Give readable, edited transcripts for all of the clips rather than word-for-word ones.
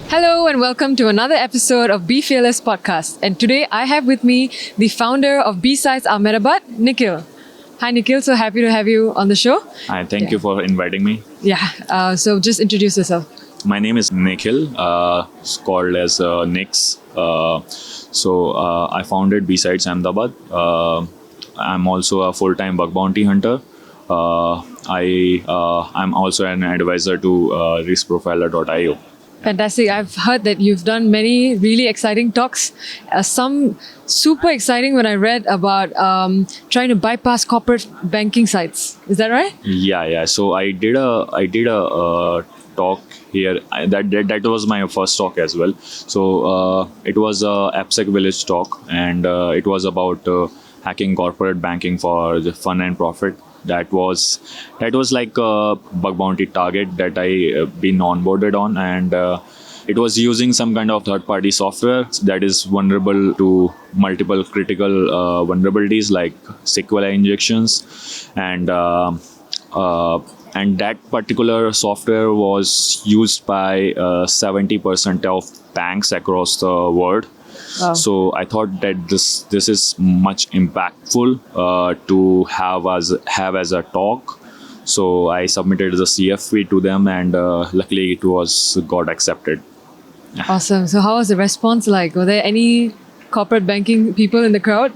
Hello and welcome to another episode of Be Fearless podcast. And today I have with me the founder of B-Sides Ahmedabad, Nikhil. Hi Nikhil, so happy to have you on the show. Hi, thank you for inviting me. So just introduce yourself. My name is Nikhil, it's called as Nix. I founded B-Sides Ahmedabad. I'm also a full-time bug bounty hunter. I'm also an advisor to riskprofiler.io. Fantastic. I've heard that you've done many really exciting talks. Some super exciting when I read about trying to bypass corporate banking sites. Is that right? Yeah. So I did a talk here. That was my first talk as well. So it was a AppSec Village talk, and it was about hacking corporate banking for the fun and profit. That was like a bug bounty target that I been onboarded on, and it was using some kind of third-party software that is vulnerable to multiple critical vulnerabilities like SQL injections, and that particular software was used by 70% of banks across the world. Wow. So I thought that this is much impactful to have as a talk. So I submitted the CFP to them, and luckily it got accepted. Awesome. So how was the response like? Were there any corporate banking people in the crowd?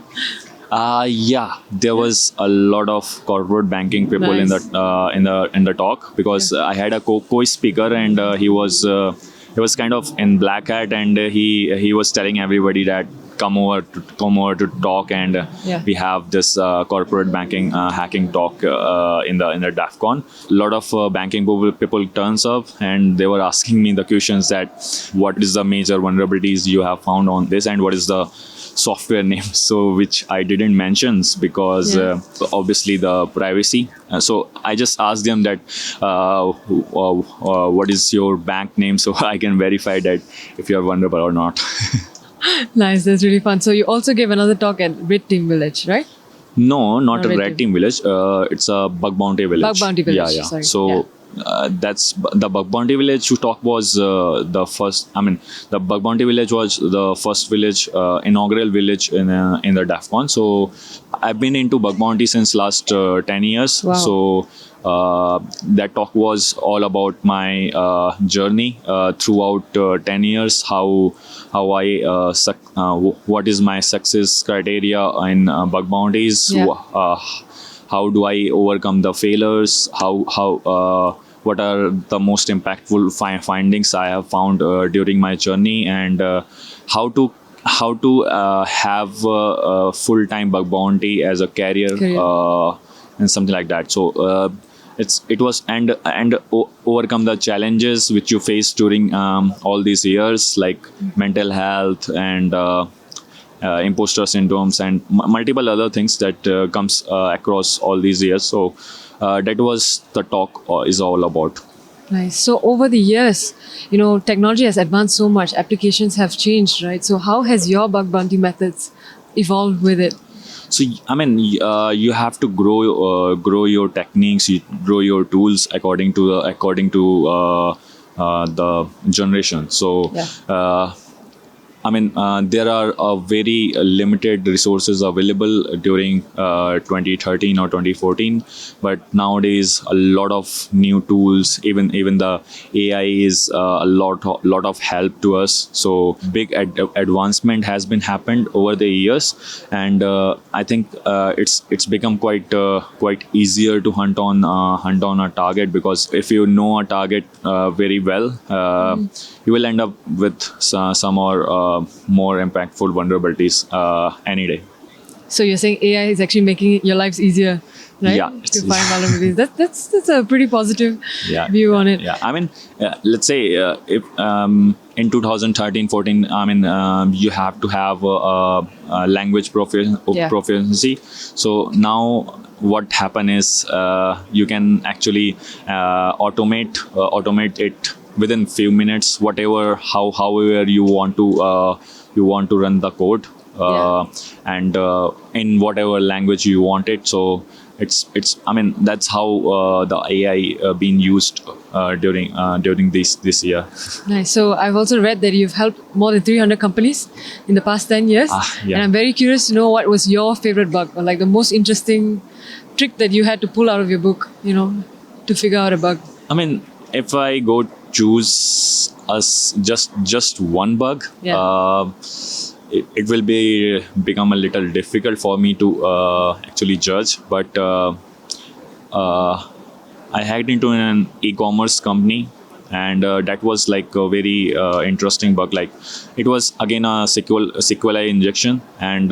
Yeah, there was a lot of corporate banking people in Nice. the talk, because I had a co-speaker, and he was kind of in black hat, and he was telling everybody that come over to talk, and we have this corporate banking hacking talk in the DAFCON. A lot of banking people turns up, and they were asking me the questions that what is the major vulnerabilities you have found on this, and what is the software name, so which I didn't mention because obviously the privacy. So I just asked them that what is your bank name, so I can verify that if you are vulnerable or not. Nice. That's really fun. So you also gave another talk at Red Team Village, right? No, not a Red red team village. It's a bug bounty village. Bug bounty village. Yeah. Sorry. So that's the bug bounty village talk was the first. I mean, the bug bounty village was the first village, inaugural village in the DAFCON. So I've been into bug bounty since last 10 years. Wow. So that talk was all about my journey throughout 10 years. How I what is my success criteria in bug bounties? How do I overcome the failures? How what are the most impactful findings I have found during my journey, and how to have a full-time bug bounty as a career. And something like that. So it was and overcome the challenges which you face during all these years, like mental health and imposter syndromes and multiple other things that comes across all these years. So that was the talk is all about. Nice. So over the years, technology has advanced so much. Applications have changed, right? So how has your bug bounty methods evolved with it? So I mean, you have to grow your techniques, you grow your tools according to the generation. So there are very limited resources available during 2013 or 2014, but nowadays a lot of new tools, even the AI is a lot of help to us. So big advancement has been happened over the years, and I think it's become quite easier to hunt on a target, because if you know a target very well, you will end up with some more impactful vulnerabilities any day. So you're saying AI is actually making your lives easier, right? Yeah, To find vulnerabilities. That's a pretty positive view on it. Yeah, I mean, let's say if in 2013-14, you have to have a language proficiency. So now what happen is you can actually automate it within few minutes, however you want to run the code. and in whatever language you want it. So it's I mean, that's how the AI being used during this year. Nice. So I've also read that you've helped more than 300 companies in the past 10 years. Yeah. And I'm very curious to know what was your favorite bug, or like the most interesting trick that you had to pull out of your book, to figure out a bug. I mean, if I go choose us just one bug, it will become a little difficult for me to actually judge. But I hacked into an e-commerce company, and that was like a very interesting bug. Like, it was again a SQLi injection, and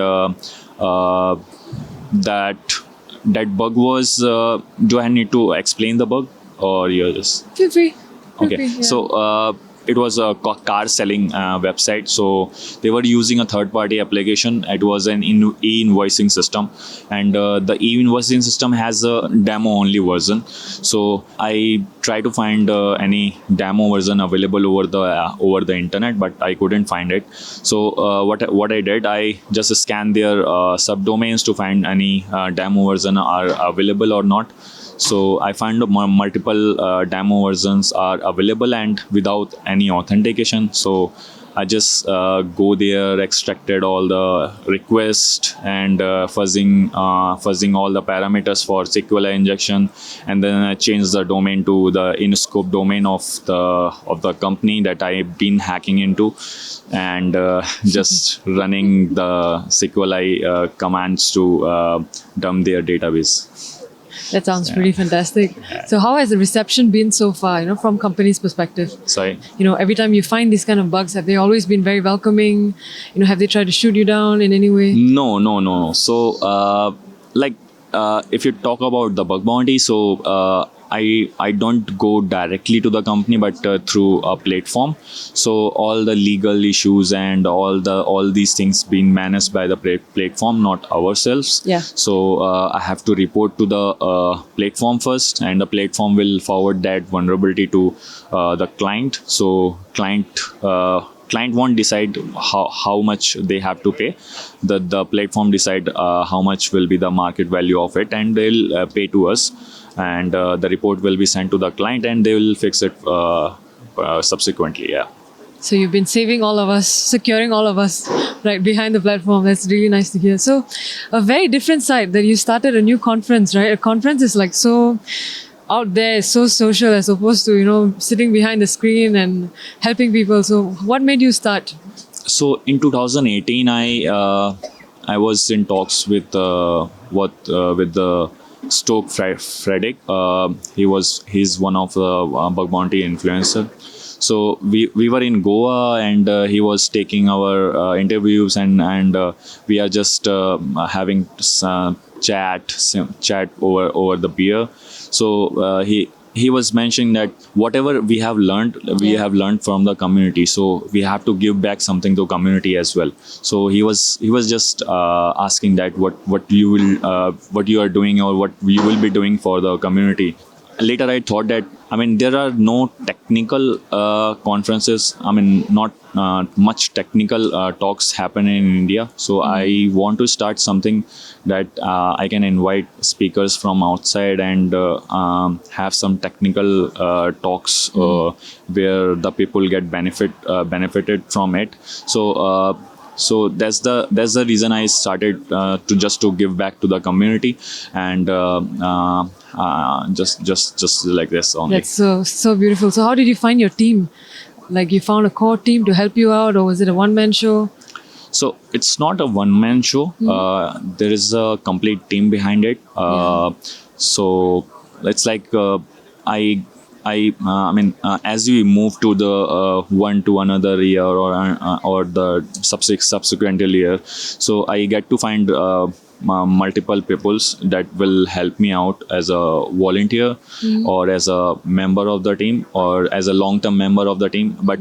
that bug was. Do I need to explain the bug, or you're just Feel free. okay? So it was a car selling website. So they were using a third-party application. It was an e-invoicing system, and the e-invoicing system has a demo-only version. So I tried to find any demo version available over the internet, but I couldn't find it. So what I did, I just scanned their subdomains to find any demo version are available or not. So I found multiple demo versions are available and without any authentication. So I just go there, extracted all the requests and fuzzing all the parameters for SQLi injection, and then I changed the domain to the in-scope domain of the company that I've been hacking into, and just running the SQLi commands to dump their database. That sounds pretty fantastic. So how has the reception been so far, from companies' perspective? Sorry. Every time you find these kind of bugs, have they always been very welcoming? Have they tried to shoot you down in any way? No. So, if you talk about the bug bounty, so I don't go directly to the company, but through a platform. So all the legal issues and all these things being managed by the platform, not ourselves. Yeah. So I have to report to the platform first, and the platform will forward that vulnerability to the client. So client won't decide how much they have to pay. The platform decide how much will be the market value of it, and they'll pay to us, and the report will be sent to the client, and they will fix it subsequently. Yeah. So you've been saving all of us, securing all of us right behind the platform. That's really nice to hear. So a very different side that you started a new conference, right? A conference is like so out there, so social, as opposed to, sitting behind the screen and helping people. So what made you start? So in 2018, I was in talks with the Stoke Freddick. He's one of the bug bounty influencer. So we were in Goa, and he was taking our interviews, and we are just having chat over the beer. So he was mentioning that whatever we have learned from the community, so we have to give back something to community as well. So he was just asking that what you are doing, or what you will be doing for the community. Later I thought that, there are no technical conferences, not much technical talks happen in India. So I want to start something that I can invite speakers from outside, and have some technical talks where the people get benefited from it. So that's the reason I started to give back to the community, and just like this only. That's so beautiful. So how did you find your team? Like, you found a core team to help you out, or was it a one-man show? So it's not a one-man show. There is a complete team behind it. So it's like as we move to the one to another year, or the subsequent year, so I get to find multiple peoples that will help me out as a volunteer, or as a member of the team, or as a long-term member of the team. But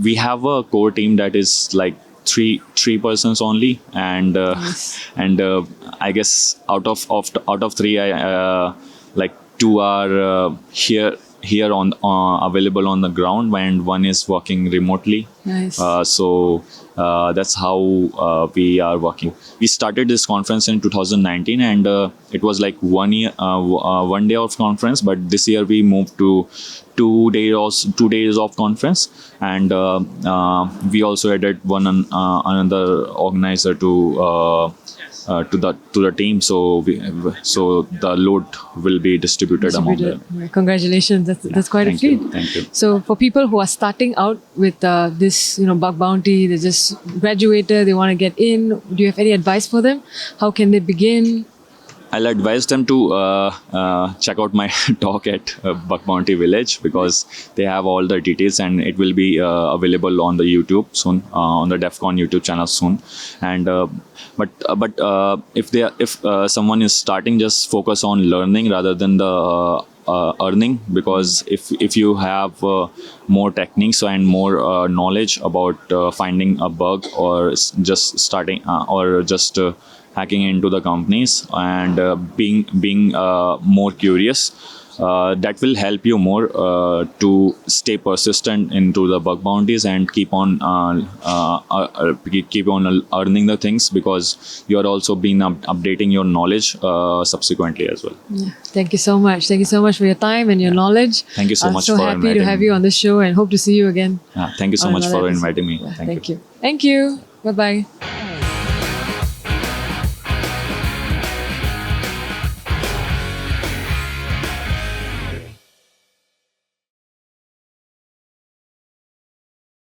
we have a core team that is like three persons only, and I guess out of three, I like two are here here on available on the ground, and one is working remotely. Nice. So that's how we are working. We started this conference in 2019, and it was like 1 year, 1 day of conference. But this year we moved to 2 days of conference, and we also added another organizer to the team. So the load will be distributed among them. Congratulations. That's quite a Thank feat. you. Thank you. So for people who are starting out with this, bug bounty, they just graduated, they want to get in. Do you have any advice for them? How can they begin? I'll advise them to check out my talk at Bug Bounty Village, because they have all the details, and it will be available on the YouTube soon, on the DEF CON YouTube channel soon. And but if someone is starting, just focus on learning rather than the earning, because if you have more techniques and more knowledge about finding a bug, or just starting or just hacking into the companies, and being more curious, that will help you more to stay persistent into the bug bounties and keep on earning the things, because you are also been updating your knowledge subsequently as well. Yeah. Thank you so much. Thank you so much for your time and your knowledge. Thank you so much so for happy to inviting have me. you on the show, and hope to see you again. Thank you so on much another for episode. inviting me. Yeah, Thank you. Thank you. Bye-bye.